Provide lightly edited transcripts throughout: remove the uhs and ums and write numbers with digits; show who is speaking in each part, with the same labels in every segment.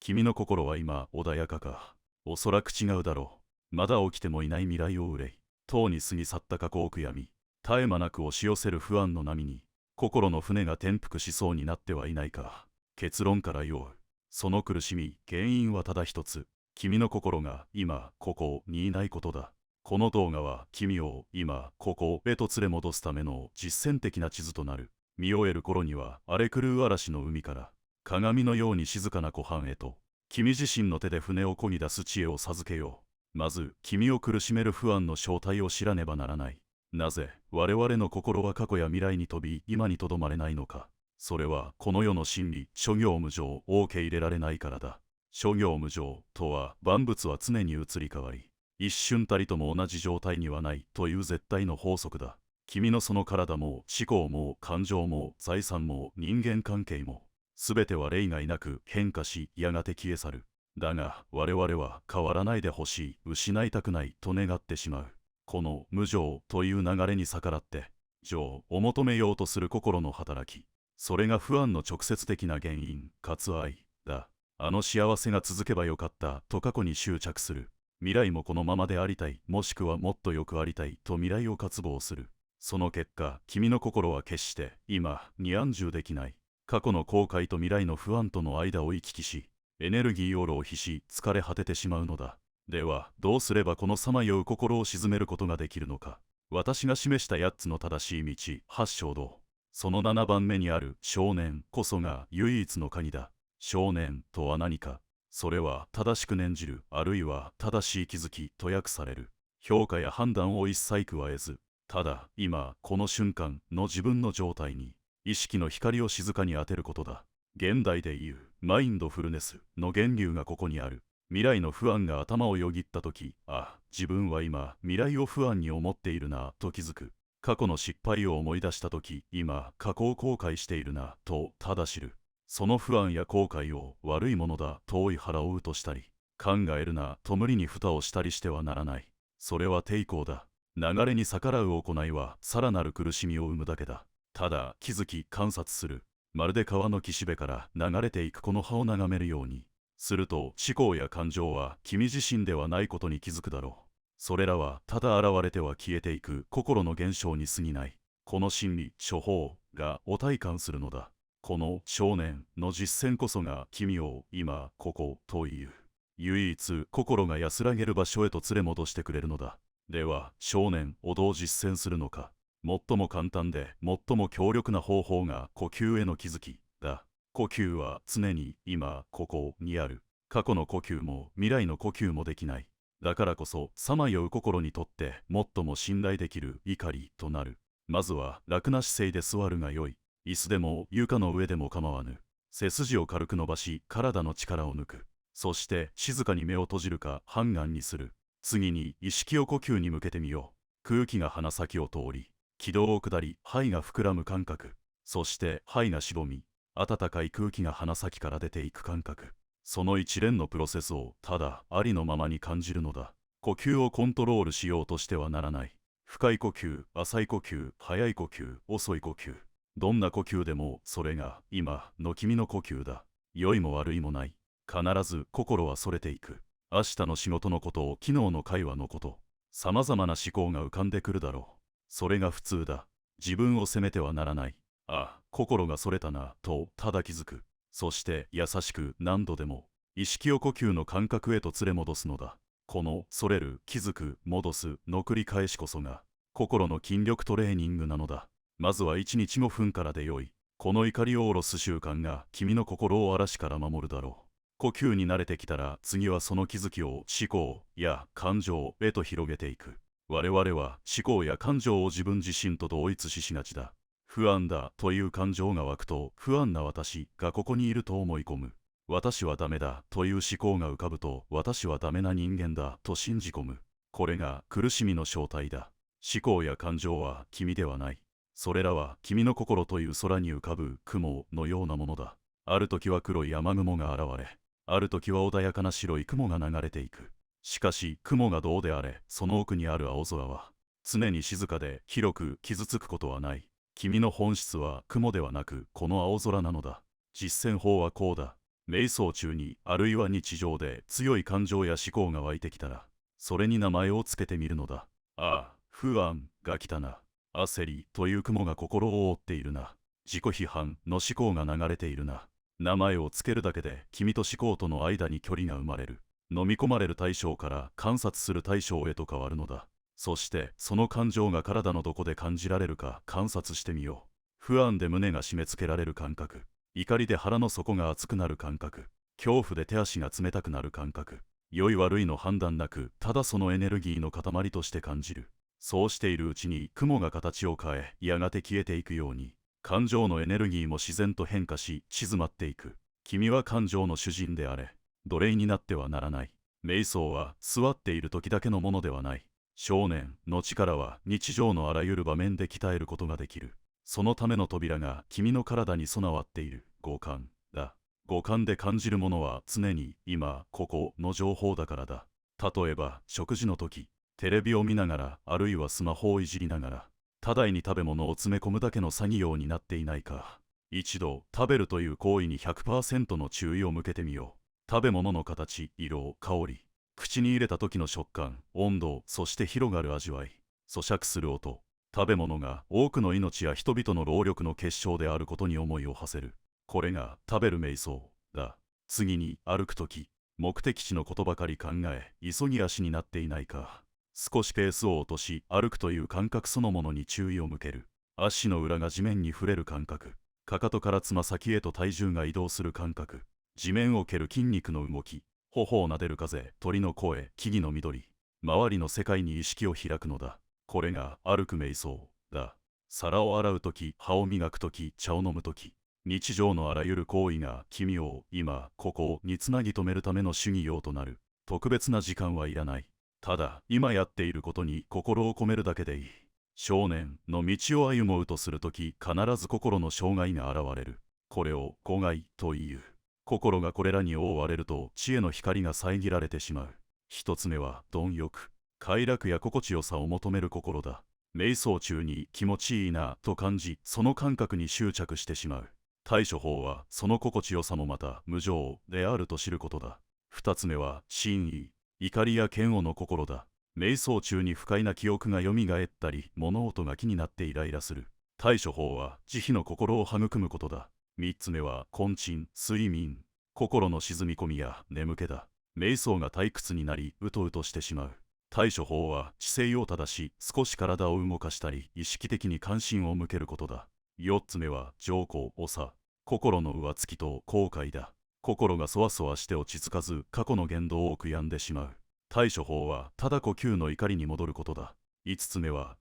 Speaker 1: 君の心は今穏やかか。おそらく違うだろう。まだ起きてもいない未来を憂い、とうに過ぎ去った過去を悔やみ、絶え間なく押し寄せる不安の波に、心の船が転覆しそうになってはいないか。結論から言おう。その苦しみ、原因はただ一つ。君の心が今、ここにいないことだ。この動画は君を今、ここへと連れ戻すための実践的な地図となる。見終える頃には荒れ狂う嵐の海から、鏡のように静かな湖畔へと、君自身の手で船を漕ぎ出す知恵を授けよう。まず、君を苦しめる不安の正体を知らねばならない。なぜ、我々の心は過去や未来に飛び、今にとどまれないのか。それは、この世の真理、諸行無常を受け入れられないからだ。諸行無常とは、万物は常に移り変わり、一瞬たりとも同じ状態にはないという絶対の法則だ。君のその体も思考も感情も財産も人間関係も、すべては例外なく変化し、やがて消え去る。だが我々は変わらないでほしい、失いたくないと願ってしまう。この無常という流れに逆らって常を求めようとする心の働き、それが不安の直接的な原因かつ愛だ。あの幸せが続けばよかったと過去に執着する。未来もこのままでありたい、もしくはもっとよくありたいと未来を渇望する。その結果、君の心は決して今に安住できない。過去の後悔と未来の不安との間を行き来し、エネルギーを浪費し疲れ果ててしまうのだ。ではどうすればこのさまよう心を鎮めることができるのか。私が示した8つの正しい道、8衝動、その7番目にある少年こそが唯一の鍵だ。少年とは何か。それは正しく念じる、あるいは正しい気づきと訳される。評価や判断を一切加えず、ただ今この瞬間の自分の状態に意識の光を静かに当てることだ。現代でいうマインドフルネスの源流がここにある。未来の不安が頭をよぎった時、あ、自分は今未来を不安に思っているなと気づく。過去の失敗を思い出した時、今過去を後悔しているなとただ知る。その不安や後悔を悪いものだと追い払おうとしたり、考えるなと無理に蓋をしたりしてはならない。それは抵抗だ。流れに逆らう行いはさらなる苦しみを生むだけだ。ただ気づき観察する。まるで川の岸辺から流れていくこの葉を眺めるように。すると思考や感情は君自身ではないことに気づくだろう。それらはただ現れては消えていく心の現象に過ぎない。この真理、処方がお体感するのだ。この少年の実践こそが君を今ここという唯一心が安らげる場所へと連れ戻してくれるのだ。では少年をどう実践するのか。最も簡単で最も強力な方法が呼吸への気づきだ。呼吸は常に今ここにある。過去の呼吸も未来の呼吸もできない。だからこそさまよう心にとって最も信頼できる怒りとなる。まずは楽な姿勢で座るがよい。椅子でも床の上でも構わぬ。背筋を軽く伸ばし体の力を抜く。そして静かに目を閉じるか半眼にする。次に意識を呼吸に向けてみよう。空気が鼻先を通り、気道を下り肺が膨らむ感覚。そして肺がしぼみ、暖かい空気が鼻先から出ていく感覚。その一連のプロセスをただありのままに感じるのだ。呼吸をコントロールしようとしてはならない。深い呼吸、浅い呼吸、速い呼吸、遅い呼吸。どんな呼吸でもそれが今の君の呼吸だ。良いも悪いもない。必ず心はそれていく。明日の仕事のことを昨日の会話のこと。さまざまな思考が浮かんでくるだろう。それが普通だ。自分を責めてはならない。ああ、心がそれたなとただ気づく。そして優しく何度でも意識を呼吸の感覚へと連れ戻すのだ。このそれる、気づく、戻すの繰り返しこそが心の筋力トレーニングなのだ。まずは1日5分からでよい。この怒りを下ろす習慣が君の心を嵐から守るだろう。呼吸に慣れてきたら次はその気づきを思考や感情へと広げていく。我々は思考や感情を自分自身と同一視しがちだ。不安だという感情が湧くと不安な私がここにいると思い込む。私はダメだという思考が浮かぶと私はダメな人間だと信じ込む。これが苦しみの正体だ。思考や感情は君ではない。それらは君の心という空に浮かぶ雲のようなものだ。ある時は黒い雨雲が現れ、ある時は穏やかな白い雲が流れていく。しかし雲がどうであれ、その奥にある青空は常に静かで広く傷つくことはない。君の本質は雲ではなくこの青空なのだ。実践法はこうだ。瞑想中にあるいは日常で強い感情や思考が湧いてきたら、それに名前をつけてみるのだ。ああ、不安が来たな。焦りという雲が心を覆っているな。自己批判の思考が流れているな。名前をつけるだけで君と思考との間に距離が生まれる。飲み込まれる対象から観察する対象へと変わるのだ。そしてその感情が体のどこで感じられるか観察してみよう。不安で胸が締め付けられる感覚、怒りで腹の底が熱くなる感覚、恐怖で手足が冷たくなる感覚、良い悪いの判断なくただそのエネルギーの塊として感じる。そうしているうちに雲が形を変えやがて消えていくように、感情のエネルギーも自然と変化し静まっていく。君は感情の主人であれ。奴隷になってはならない。瞑想は座っている時だけのものではない。少年の力は日常のあらゆる場面で鍛えることができる。そのための扉が君の体に備わっている。五感だ。五感で感じるものは常に今ここの情報だからだ。例えば食事の時、テレビを見ながらあるいはスマホをいじりながら、多大に食べ物を詰め込むだけの作業になっていないか。一度食べるという行為に 100% の注意を向けてみよう。食べ物の形、色、香り、口に入れた時の食感、温度、そして広がる味わい、咀嚼する音。食べ物が多くの命や人々の労力の結晶であることに思いを馳せる。これが食べる瞑想だ。次に歩く時、目的地のことばかり考え、急ぎ足になっていないか。少しペースを落とし、歩くという感覚そのものに注意を向ける。足の裏が地面に触れる感覚、かかとからつま先へと体重が移動する感覚、地面を蹴る筋肉の動き、頬を撫でる風、鳥の声、木々の緑、周りの世界に意識を開くのだ。これが歩く瞑想だ。皿を洗うとき、歯を磨くとき、茶を飲むとき、日常のあらゆる行為が君を今、ここにつなぎ止めるための主義用となる。特別な時間はいらない。ただ、今やっていることに心を込めるだけでいい。少年の道を歩もうとするとき、必ず心の障害が現れる。これを誤解という。心がこれらに覆われると知恵の光が遮られてしまう。一つ目は貪欲、快楽や心地よさを求める心だ。瞑想中に気持ちいいなと感じ、その感覚に執着してしまう。対処法はその心地よさもまた無常であると知ることだ。二つ目は真意、怒りや嫌悪の心だ。瞑想中に不快な記憶がよみがえったり、物音が気になってイライラする。対処法は慈悲の心を育むことだ。三つ目は懇親、睡眠、心の沈み込みや眠気だ。瞑想が退屈になり、うとうとしてしまう。対処法は姿勢を正し、少し体を動かしたり、意識的に関心を向けることだ。四つ目は上皇、長、心の上つきと後悔だ。心がそわそわして落ち着かず、過去の言動を悔やんでしまう。対処法はただ呼吸の怒りに戻ることだ。五つ目は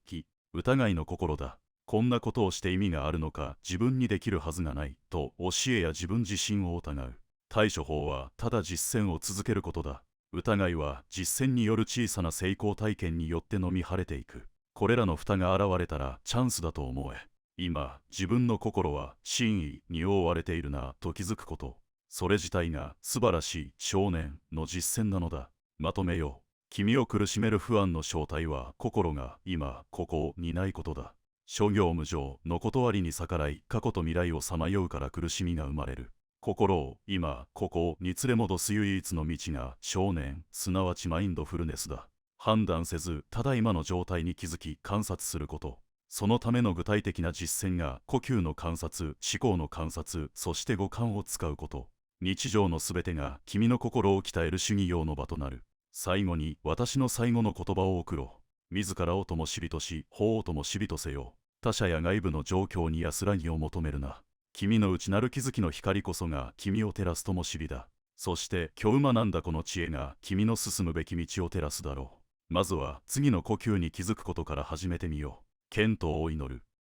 Speaker 1: 疑いの心だ。こんなことをして意味があるのか、自分にできるはずがないと教えや自分自身を疑う。対処法はただ実践を続けることだ。疑いは実践による小さな成功体験によって飲み晴れていく。これらの蓋が現れたらチャンスだと思え。今、自分の心は真意に覆われているなと気づくこと。それ自体が素晴らしい少年の実践なのだ。まとめよう。君を苦しめる不安の正体は心が今ここにないことだ。諸行無常の断りに逆らい、過去と未来をさまようから苦しみが生まれる。心を今ここに連れ戻す唯一の道が少年、すなわちマインドフルネスだ。判断せず、ただ今の状態に気づき観察すること。そのための具体的な実践が呼吸の観察、思考の観察、そして五感を使うこと。日常のすべてが君の心を鍛える主義用の場となる。最後に私の最後の言葉を送ろう。自らをとも知りとし、法をとも知りとせよ。他者や外部の状況に安らぎを求めるな。君の内なる気づきの光こそが君を照らすとも知りだ。そして今日学んだこの知恵が君の進むべき道を照らすだろう。まずは次の呼吸に気づくことから始めてみよう。健闘を祈る。